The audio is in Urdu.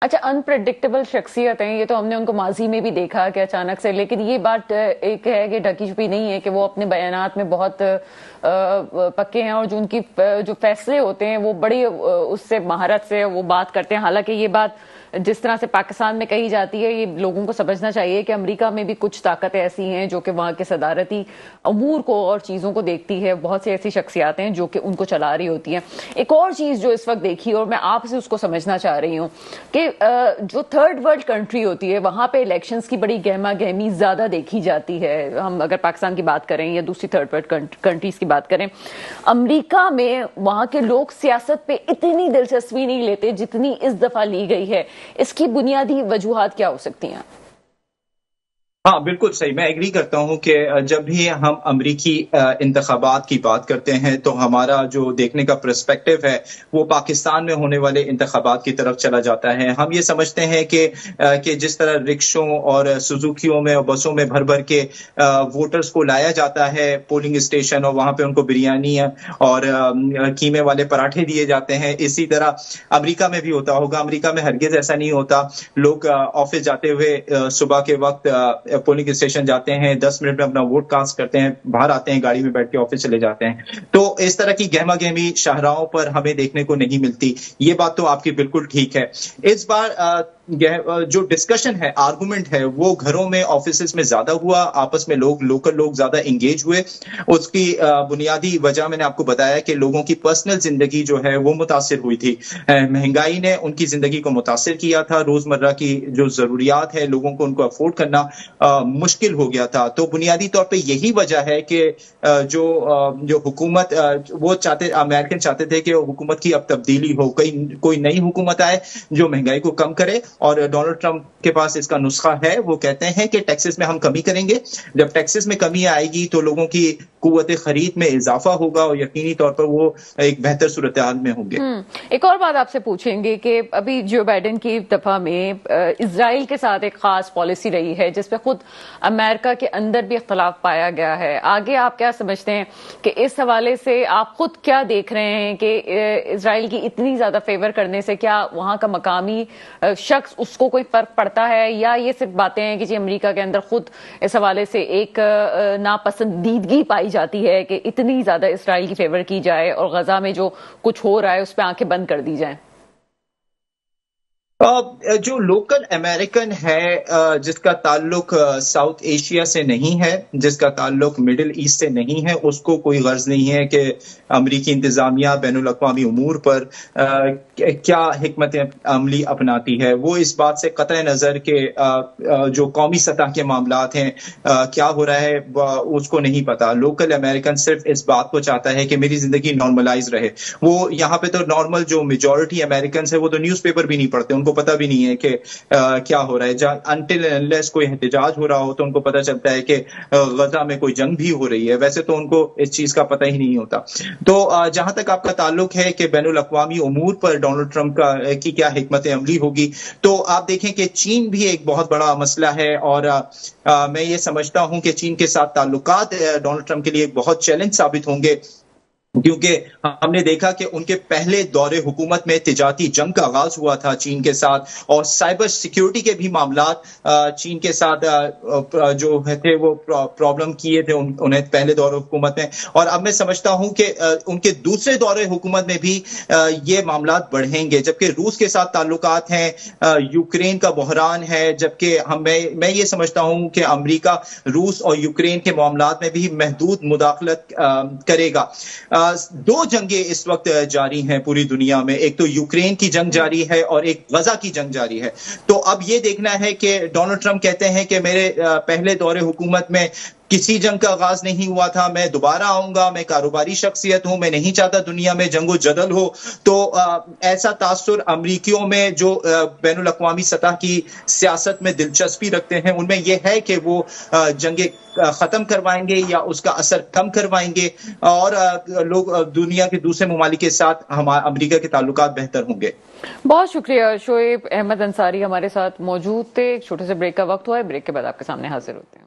اچھا، انپریڈکٹیبل شخصیت ہیں یہ تو ہم نے ان کو ماضی میں بھی دیکھا کہ اچانک سے، لیکن یہ بات ایک ہے کہ ڈھکی چھپی نہیں ہے کہ وہ اپنے بیانات میں بہت پکے ہیں، اور جو ان کی جو فیصلے ہوتے ہیں وہ بڑی اس سے مہارت سے وہ بات کرتے ہیں. حالانکہ یہ بات جس طرح سے پاکستان میں کہی جاتی ہے، یہ لوگوں کو سمجھنا چاہیے کہ امریکہ میں بھی کچھ طاقتیں ایسی ہیں جو کہ وہاں کے صدارتی امور کو اور چیزوں کو دیکھتی ہے. بہت سی ایسی شخصیات ہیں جو کہ ان کو چلا رہی ہوتی ہیں. ایک اور چیز جو اس وقت دیکھی اور میں آپ سے اس کو سمجھنا چاہ رہی ہوں کہ جو تھرڈ ورلڈ کنٹری ہوتی ہے وہاں پہ الیکشنز کی بڑی گہما گہمی زیادہ دیکھی جاتی ہے. ہم اگر پاکستان کی بات کریں یا دوسری تھرڈ ورلڈ کنٹریز کی بات کریں، امریکہ میں وہاں کے لوگ سیاست پہ اتنی دلچسپی نہیں لیتے جتنی اس دفعہ لی گئی ہے. اس کی بنیادی وجوہات کیا ہو سکتی ہیں؟ ہاں بالکل صحیح. میں ایگری کرتا ہوں کہ جب بھی ہم امریکی انتخابات کی بات کرتے ہیں تو ہمارا جو دیکھنے کا پرسپیکٹو ہے وہ پاکستان میں ہونے والے انتخابات کی طرف چلا جاتا ہے. ہم یہ سمجھتے ہیں کہ جس طرح رکشوں اور سوزوکیوں میں اور بسوں میں بھر بھر کے ووٹرز کو لایا جاتا ہے پولنگ اسٹیشن، اور وہاں پہ ان کو بریانی اور قیمے والے پراٹھے دیے جاتے ہیں، اسی طرح امریکہ میں بھی ہوتا ہوگا. امریکہ میں ہرگز ایسا نہیں ہوتا. لوگ آفس جاتے ہوئے صبح کے وقت پولنگ اسٹیشن جاتے ہیں، 10 منٹ میں اپنا ووٹ کاسٹ کرتے ہیں، باہر آتے ہیں، گاڑی میں بیٹھ کے آفس چلے جاتے ہیں. تو اس طرح کی گہما گہمی شاہراہوں پر ہمیں دیکھنے کو نہیں ملتی. یہ بات تو آپ کی بالکل ٹھیک ہے. اس بار جو ڈسکشن ہے، آرگومنٹ ہے، وہ گھروں میں آفیسز میں زیادہ ہوا، آپس میں لوکل لوگ زیادہ انگیج ہوئے. اس کی بنیادی وجہ میں نے آپ کو بتایا کہ لوگوں کی پرسنل زندگی جو ہے وہ متاثر ہوئی تھی. مہنگائی نے ان کی زندگی کو متاثر کیا تھا. روزمرہ کی جو ضروریات ہے لوگوں کو ان کو افورڈ کرنا مشکل ہو گیا تھا. تو بنیادی طور پہ یہی وجہ ہے کہ جو حکومت وہ امریکن چاہتے تھے کہ حکومت کی اب تبدیلی ہو، کوئی نئی حکومت آئے جو مہنگائی کو کم کرے. اور ڈونلڈ ٹرمپ کے پاس اس کا نسخہ ہے. وہ کہتے ہیں کہ ٹیکسز میں ہم کمی کریں گے. جب ٹیکسز میں کمی آئے گی تو لوگوں کی قوت خرید میں اضافہ ہوگا اور یقینی طور پر وہ ایک بہتر صورتحال میں ہوں گے. ایک اور بات آپ سے پوچھیں گے کہ ابھی جو بائیڈن کی دفعہ میں اسرائیل کے ساتھ ایک خاص پالیسی رہی ہے جس پہ خود امریکہ کے اندر بھی اختلاف پایا گیا ہے. آگے آپ کیا سمجھتے ہیں کہ اس حوالے سے آپ خود کیا دیکھ رہے ہیں کہ اسرائیل کی اتنی زیادہ فیور کرنے سے کیا وہاں کا مقامی شخص اس کو کوئی فرق پڑتا ہے، یا یہ صرف باتیں ہیں کہ جی امریکہ کے اندر خود اس حوالے سے ایک ناپسندیدگی پائی جاتی ہے کہ اتنی زیادہ اسرائیل کی فیور کی جائے اور غزہ میں جو کچھ ہو رہا ہے اس پہ آنکھیں بند کر دی جائیں؟ جو لوکل امریکن ہے جس کا تعلق ساؤتھ ایشیا سے نہیں ہے، جس کا تعلق مڈل ایسٹ سے نہیں ہے، اس کو کوئی غرض نہیں ہے کہ امریکی انتظامیہ بین الاقوامی امور پر کیا حکمت عملی اپناتی ہے. وہ اس بات سے قطع نظر کہ جو قومی سطح کے معاملات ہیں کیا ہو رہا ہے اس کو نہیں پتا. لوکل امریکن صرف اس بات کو چاہتا ہے کہ میری زندگی نارملائز رہے. وہ یہاں پہ تو نارمل جو میجورٹی امریکنس ہے وہ تو نیوز پیپر بھی نہیں پڑھتے، ان کو پتا بھی نہیں ہے کہ کیا ہو رہا ہے. انٹل انلیس کوئی احتجاج ہو رہا ہو تو ان کو پتا چلتا ہے کہ غزہ میں کوئی جنگ بھی ہو رہی ہے. ویسے تو ان کو اس چیز کا پتہ ہی نہیں ہوتا. تو جہاں تک آپ کا تعلق ہے کہ بین الاقوامی امور پر ڈونلڈ ٹرمپ کی کیا حکمت عملی ہوگی، تو آپ دیکھیں کہ چین بھی ایک بہت بڑا مسئلہ ہے. اور میں یہ سمجھتا ہوں کہ چین کے ساتھ تعلقات ڈونلڈ ٹرمپ کے لیے ایک بہت چیلنج ثابت ہوں گے، کیونکہ ہم نے دیکھا کہ ان کے پہلے دور حکومت میں تجارتی جنگ کا آغاز ہوا تھا چین کے ساتھ، اور سائبر سیکیورٹی کے بھی معاملات چین کے ساتھ جو تھے وہ پرابلم کیے تھے انہیں پہلے دور حکومت میں. اور اب میں سمجھتا ہوں کہ ان کے دوسرے دور حکومت میں بھی یہ معاملات بڑھیں گے. جبکہ روس کے ساتھ تعلقات ہیں، یوکرین کا بحران ہے، جبکہ میں یہ سمجھتا ہوں کہ امریکہ روس اور یوکرین کے معاملات میں بھی محدود مداخلت کرے گا. دو جنگیں اس وقت جاری ہیں پوری دنیا میں، ایک تو یوکرین کی جنگ جاری ہے اور ایک غزہ کی جنگ جاری ہے. تو اب یہ دیکھنا ہے کہ ڈونلڈ ٹرمپ کہتے ہیں کہ میرے پہلے دور حکومت میں کسی جنگ کا آغاز نہیں ہوا تھا، میں دوبارہ آؤں گا، میں کاروباری شخصیت ہوں، میں نہیں چاہتا دنیا میں جنگ و جدل ہو. تو ایسا تاثر امریکیوں میں جو بین الاقوامی سطح کی سیاست میں دلچسپی رکھتے ہیں ان میں یہ ہے کہ وہ جنگیں ختم کروائیں گے یا اس کا اثر کم کروائیں گے، اور لوگ دنیا کے دوسرے ممالک کے ساتھ امریکہ کے تعلقات بہتر ہوں گے. بہت شکریہ. شعیب احمد انصاری ہمارے ساتھ موجود تھے. ایک چھوٹے سے بریک کا وقت ہوا ہے، بریک کے بعد آپ کے سامنے حاضر ہوتے ہیں.